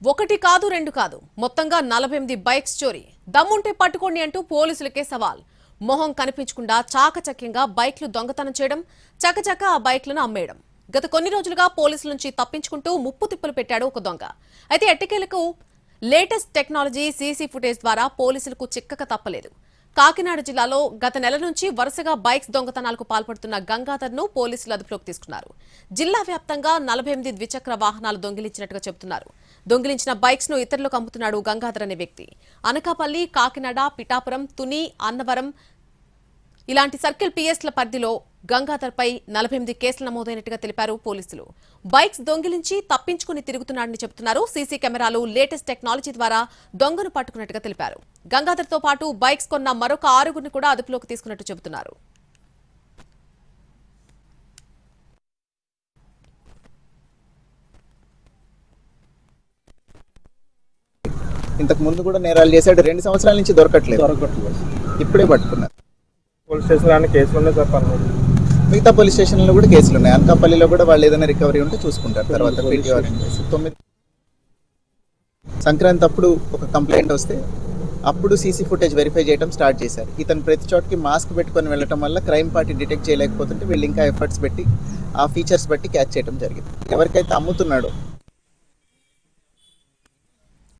ఒకటి కాదు రెండు కాదు మొత్తంగా 48 బైక్స్ చోరీ. దమ్ముంటే పట్టుకోండి అంటూ పోలీసులకే సవాల్. మొహం కనిపించకుండా చాకచక్యంగా బైక్లు దొంగతనం చేయడం, చకచక ఆ బైక్లను అమ్మేయడం. గత కొన్ని రోజులుగా పోలీసుల నుంచి తప్పించుకుంటూ ముప్పు తిప్పలు పెట్టాడు ఒక దొంగ. అయితే ఎట్టకేలకు లేటెస్ట్ టెక్నాలజీ సీసీ ఫుటేజ్ ద్వారా పోలీసులకు చిక్కక తప్పలేదు. కాకినాడ జిల్లాలో గత నెల నుంచి వరుసగా బైక్స్ దొంగతనాలకు పాల్పడుతున్న గంగాధర్ను పోలీసులు అదుపులోకి తీసుకున్నారు. జిల్లా వ్యాప్తంగా 48 ద్విచక్ర వాహనాలు దొంగిలించినట్టుగా చెబుతున్నారు. దొంగిలించిన బైక్స్ ను ఇతరులకు అమ్ముతున్నాడు గంగాధర్ అనే వ్యక్తి. అనకాపల్లి, కాకినాడ, పిఠాపురం, తుని, అన్నవరం ఇలాంటి సర్కిల్ పిఎస్ల పరిధిలో గంగాధర్ పై 48 కేసులు నమోదైనట్టుగా తెలిపారు పోలీసులు. బైక్స్ దొంగిలించి తప్పించుకుని తిరుగుతున్నాడని చెబుతున్నారు. సీసీ కెమెరాలు, లేటెస్ట్ టెక్నాలజీ ద్వారా దొంగను పట్టుకున్నట్టుగా తెలిపారు. గంగాధర్ తో పాటు బైక్స్ కొన్న మరొక 6గురిని కూడా అదుపులోకి తీసుకున్నట్టు చెబుతున్నారు. ఇంతకు ముందు కూడా నేరాలు చేశాడు. 2 సంవత్సరాల నుంచి దొరకట్లేదు. ఇప్పుడే పట్టుకున్నారు. పోలీస్ స్టేషన్లో కేసులు ఉన్నాయి సార్. మిగతా పోలీస్ స్టేషన్లో కూడా కేసులు ఉన్నాయి. అనకాపల్లిలో కూడా వాళ్ళు ఏదైనా రికవరీ ఉంటే చూసుకుంటారు. తర్వాత 9 సంక్రాంతి అప్పుడు ఒక కంప్లైంట్ వస్తే అప్పుడు సీసీ ఫుటేజ్ వెరిఫై చేయడం స్టార్ట్ చేశారు. ఇతను ప్రతి చోటకి మాస్క్ పెట్టుకొని వెళ్ళటం వల్ల క్రైమ్ పార్టీ డిటెక్ట్ చేయలేకపోతుంటే వీళ్ళు ఇంకా ఎఫర్ట్స్ పెట్టి ఆ ఫీచర్స్ బట్టి క్యాచ్ చేయడం జరిగింది. ఎవరికైతే అమ్ముతున్నాడో